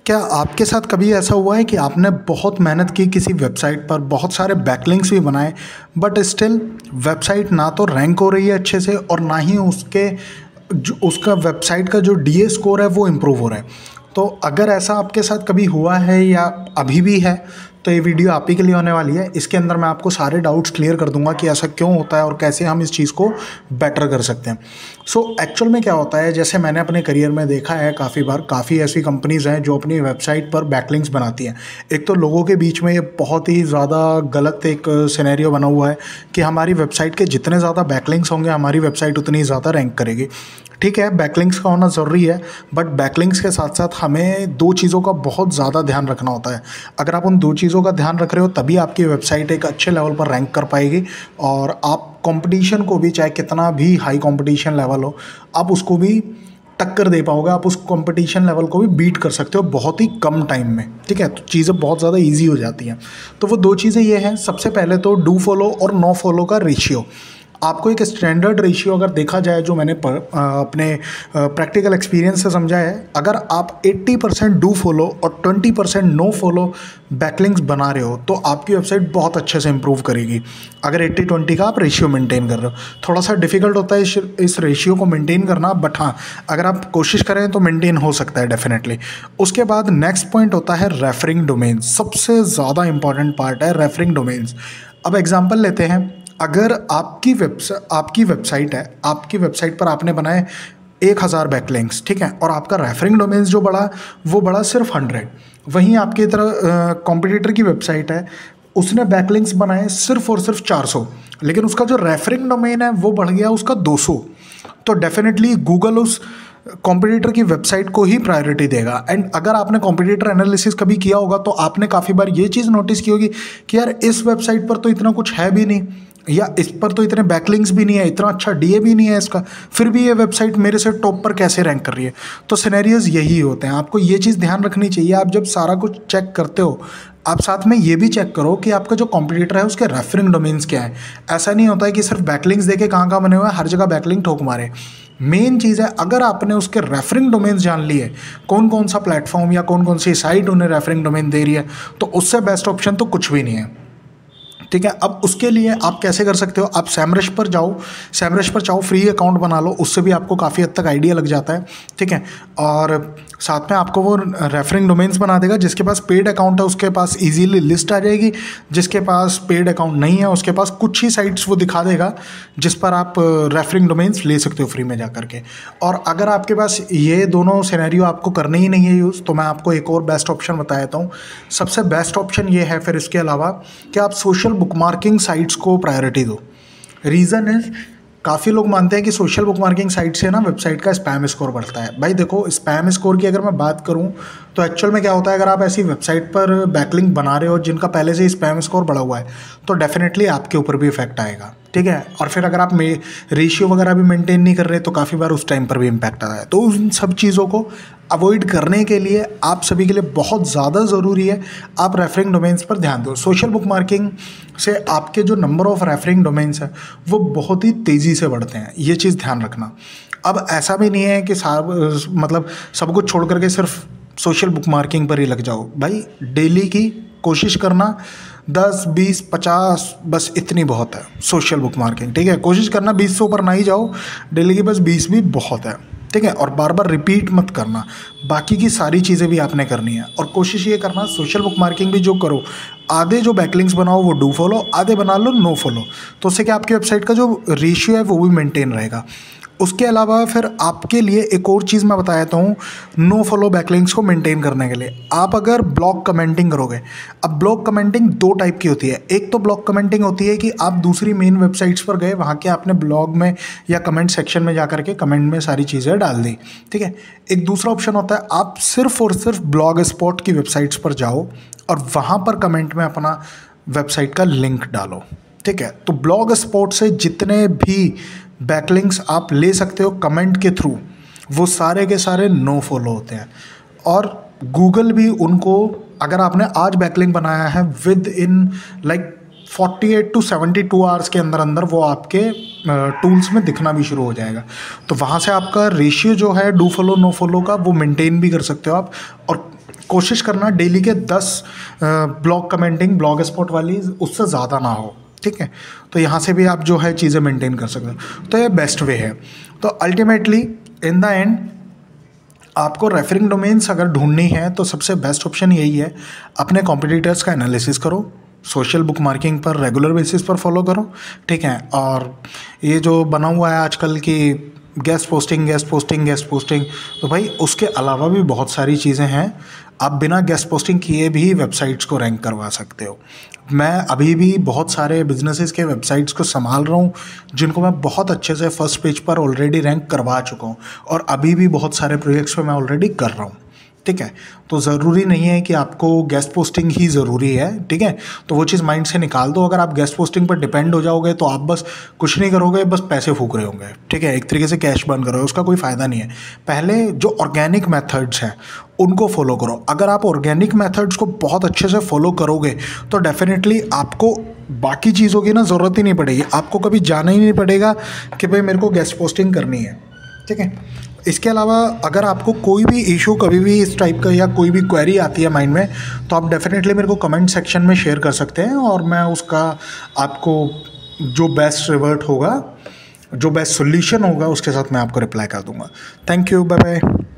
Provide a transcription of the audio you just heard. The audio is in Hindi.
क्या आपके साथ कभी ऐसा हुआ है कि आपने बहुत मेहनत की किसी वेबसाइट पर, बहुत सारे बैकलिंक्स भी बनाए, बट स्टिल वेबसाइट ना तो रैंक हो रही है अच्छे से और ना ही उसका वेबसाइट का जो डीए स्कोर है वो इम्प्रूव हो रहा है। तो अगर ऐसा आपके साथ कभी हुआ है या अभी भी है तो ये वीडियो आप ही के लिए होने वाली है। इसके अंदर मैं आपको सारे डाउट्स क्लियर कर दूंगा कि ऐसा क्यों होता है और कैसे हम इस चीज़ को बेटर कर सकते हैं। एक्चुअल में क्या होता है, जैसे मैंने अपने करियर में देखा है काफ़ी बार, काफ़ी ऐसी कंपनीज़ हैं जो अपनी वेबसाइट पर बैकलिंक्स बनाती हैं। एक तो लोगों के बीच में ये बहुत ही ज़्यादा गलत एक सिनेरियो बना हुआ है कि हमारी वेबसाइट के जितने ज़्यादा बैकलिंक्स होंगे हमारी वेबसाइट उतनी ज़्यादा रैंक करेगी। ठीक है, बैकलिंक्स का होना ज़रूरी है, बट बैकलिंक्स के साथ साथ हमें दो चीज़ों का बहुत ज़्यादा ध्यान रखना होता है। अगर आप उन दो चीज़ों का ध्यान रख रहे हो तभी आपकी वेबसाइट एक अच्छे लेवल पर रैंक कर पाएगी और आप कंपटीशन को भी, चाहे कितना भी हाई कंपटीशन लेवल हो, आप उसको भी टक्कर दे पाओगे। आप उस कंपटीशन लेवल को भी बीट कर सकते हो बहुत ही कम टाइम में। ठीक है, तो चीज़ें बहुत ज़्यादा ईजी हो जाती हैं। तो वो दो चीज़ें ये हैं, सबसे पहले तो डू फॉलो और नो फॉलो का रेशियो। आपको एक स्टैंडर्ड रेशियो अगर देखा जाए, जो मैंने अपने प्रैक्टिकल एक्सपीरियंस से समझा है, अगर आप 80% डू फॉलो और 20% नो फॉलो बैकलिंक्स बना रहे हो तो आपकी वेबसाइट बहुत अच्छे से इंप्रूव करेगी। अगर 80-20 का आप रेशियो मेंटेन कर रहे हो, थोड़ा सा डिफिकल्ट होता है इस रेशियो को मेंटेन करना, बट हाँ, अगर आप कोशिश करें तो मेंटेन हो सकता है डेफिनेटली। उसके बाद नेक्स्ट पॉइंट होता है रेफरिंग डोमेन्स। सबसे ज़्यादा इंपॉर्टेंट पार्ट है रेफरिंग डोमेन्स। अब एग्जाम्पल लेते हैं, अगर आपकी वेबसाइट है, आपकी वेबसाइट पर आपने बनाए 1000 बैकलिंक्स, ठीक है, और आपका रेफरिंग डोमेन्स जो बढ़ा वो बढ़ा सिर्फ 100। वहीं आपकी तरह कॉम्पिटिटर की वेबसाइट है, उसने बैकलिंक्स बनाए सिर्फ और सिर्फ 400, लेकिन उसका जो रेफरिंग डोमेन है वो बढ़ गया उसका 200। तो डेफिनेटली गूगल उस कॉम्पिटिटर की वेबसाइट को ही प्रायोरिटी देगा। एंड अगर आपने कॉम्पिटिटर एनालिसिस कभी किया होगा तो आपने काफ़ी बार ये चीज़ नोटिस की होगी कि यार इस वेबसाइट पर तो इतना कुछ है भी नहीं, या इस पर तो इतने बैकलिंक्स भी नहीं है, इतना अच्छा डीए भी नहीं है इसका, फिर भी ये वेबसाइट मेरे से टॉप पर कैसे रैंक कर रही है। तो सिनेरियोज यही होते हैं। आपको ये चीज़ ध्यान रखनी चाहिए, आप जब सारा कुछ चेक करते हो आप साथ में ये भी चेक करो कि आपका जो कॉम्पिटिटर है उसके रेफरिंग डोमेन्स क्या है। ऐसा नहीं होता है कि सिर्फ बैकलिंक्स देके कहाँ कहाँ बने हुए हैं हर जगह बैकलिंक ठोक मारे। मेन चीज़ है, अगर आपने उसके रेफरिंग डोमेन्स जान लिए, कौन कौन सा प्लेटफॉर्म या कौन कौन सी साइट उन्हें रेफरिंग डोमेन दे रही है, तो उससे बेस्ट ऑप्शन तो कुछ भी नहीं है। ठीक है, अब उसके लिए आप कैसे कर सकते हो, आप सैमरश पर जाओ, फ्री अकाउंट बना लो, उससे भी आपको काफ़ी हद तक आइडिया लग जाता है। ठीक है, और साथ में आपको वो रेफरिंग डोमेन्स बना देगा। जिसके पास पेड अकाउंट है उसके पास इजीली लिस्ट आ जाएगी, जिसके पास पेड अकाउंट नहीं है उसके पास कुछ ही साइट्स वो दिखा देगा जिस पर आप रेफरिंग डोमेन्स ले सकते हो फ्री में जा करके। और अगर आपके पास ये दोनों सिनेरियो आपको करने ही नहीं है यूज़, तो मैं आपको एक और बेस्ट ऑप्शन बता देता हूँ। सबसे बेस्ट ऑप्शन ये है फिर इसके अलावा कि आप सोशल बुकमार्किंग साइट्स को प्रायोरिटी दो। रीज़न है, काफ़ी लोग मानते हैं कि सोशल बुकमार्किंग साइट से ना वेबसाइट का स्पैम स्कोर बढ़ता है। भाई देखो, स्पैम स्कोर की अगर मैं बात करूं तो एक्चुअल में क्या होता है, अगर आप ऐसी वेबसाइट पर बैकलिंक बना रहे हो जिनका पहले से ही स्पैम स्कोर बढ़ा हुआ है तो डेफिनेटली आपके ऊपर भी इफेक्ट आएगा। ठीक है, और फिर अगर आप रेशियो वगैरह भी मेंटेन नहीं कर रहे तो काफ़ी बार उस टाइम पर भी इम्पैक्ट आता है। तो उन सब चीज़ों को अवॉइड करने के लिए आप सभी के लिए बहुत ज़्यादा ज़रूरी है आप रेफरिंग डोमेन्स पर ध्यान दो। सोशल बुकमार्किंग से आपके जो नंबर ऑफ़ रेफरिंग डोमेन्स है वो बहुत ही तेज़ी से बढ़ते हैं, ये चीज़ ध्यान रखना। अब ऐसा भी नहीं है कि मतलब सब कुछ छोड़ करके सिर्फ सोशल बुकमार्किंग पर ही लग जाओ। भाई डेली की कोशिश करना 10, 20, 50 बस इतनी बहुत है सोशल बुकमार्किंग। ठीक है, कोशिश करना 20 से ऊपर ना ही जाओ, डेली की बस 20 भी बहुत है। ठीक है, और बार बार रिपीट मत करना, बाकी की सारी चीज़ें भी आपने करनी है। और कोशिश ये करना सोशल बुकमार्किंग भी जो करो, आधे जो बैकलिंक्स बनाओ वो डू फॉलो, आधे बना लो नो फॉलो। तो उससे क्या आपकी वेबसाइट का जो रेशियो है वो भी मेंटेन रहेगा। उसके अलावा फिर आपके लिए एक और चीज़ मैं बता देता हूँ नो फॉलो बैकलिंक्स को मेंटेन करने के लिए। आप अगर ब्लॉक कमेंटिंग करोगे, अब ब्लॉक कमेंटिंग दो टाइप की होती है। एक तो ब्लॉक कमेंटिंग होती है कि आप दूसरी मेन वेबसाइट्स पर गए, वहाँ के आपने ब्लॉग में या कमेंट सेक्शन में जा करके कमेंट में सारी चीज़ें डाल दी। ठीक है, एक दूसरा ऑप्शन होता है आप सिर्फ और सिर्फ ब्लॉग स्पॉट की वेबसाइट्स पर जाओ और वहाँ पर कमेंट में अपना वेबसाइट का लिंक डालो। ठीक है, तो ब्लॉग स्पॉट से जितने भी बैकलिंक्स आप ले सकते हो कमेंट के थ्रू, वो सारे के सारे नो फॉलो होते हैं। और गूगल भी उनको, अगर आपने आज बैकलिंक बनाया है, with in like 48 to 72 hours के अंदर अंदर वो आपके टूल्स में दिखना भी शुरू हो जाएगा। तो वहाँ से आपका रेशियो जो है डू फॉलो नो फॉलो का वो मेंटेन भी कर सकते हो आप। और कोशिश करना डेली के 10 ब्लॉग कमेंटिंग ब्लॉग स्पॉट वाली उससे ज़्यादा ना हो, ठीक है। तो यहाँ से भी आप जो है चीज़ें मेंटेन कर सकते हो, तो ये बेस्ट वे है। तो अल्टीमेटली इन द एंड आपको रेफरिंग डोमेन्स अगर ढूंढनी है तो सबसे बेस्ट ऑप्शन यही है, अपने कॉम्पिटिटर्स का एनालिसिस करो, सोशल बुक मार्किंग पर रेगुलर बेसिस पर फॉलो करो, ठीक है। और ये जो बना हुआ है आजकल की गेस्ट पोस्टिंग, तो भाई उसके अलावा भी बहुत सारी चीज़ें हैं, आप बिना गेस्ट पोस्टिंग किए भी वेबसाइट्स को रैंक करवा सकते हो। मैं अभी भी बहुत सारे बिजनेसेस के वेबसाइट्स को संभाल रहा हूँ जिनको मैं बहुत अच्छे से फर्स्ट पेज पर ऑलरेडी रैंक करवा चुका हूँ, और अभी भी बहुत सारे प्रोजेक्ट्स पे मैं ऑलरेडी कर रहा हूँ, ठीक है। तो ज़रूरी नहीं है कि आपको गेस्ट पोस्टिंग ही ज़रूरी है, ठीक है। तो वो चीज़ माइंड से निकाल दो। अगर आप गेस्ट पोस्टिंग पर डिपेंड हो जाओगे तो आप बस कुछ नहीं करोगे, बस पैसे फूक रहे होंगे, ठीक है। एक तरीके से कैश बर्न करोगे, उसका कोई फ़ायदा नहीं है। पहले जो ऑर्गेनिक मेथड्स हैं उनको फॉलो करो। अगर आप ऑर्गेनिक मेथड्स को बहुत अच्छे से फॉलो करोगे तो डेफिनेटली आपको बाकी चीज़ों की ना ज़रूरत ही नहीं पड़ेगी, आपको कभी जाना ही नहीं पड़ेगा कि भाई मेरे को गेस्ट पोस्टिंग करनी है, ठीक है। इसके अलावा अगर आपको कोई भी इशू कभी भी इस टाइप का या कोई भी क्वेरी आती है माइंड में, तो आप डेफिनेटली मेरे को कमेंट सेक्शन में शेयर कर सकते हैं, और मैं उसका आपको जो बेस्ट रिवर्ट होगा, जो बेस्ट सोल्यूशन होगा उसके साथ मैं आपको रिप्लाई कर दूंगा। Thank you, bye bye.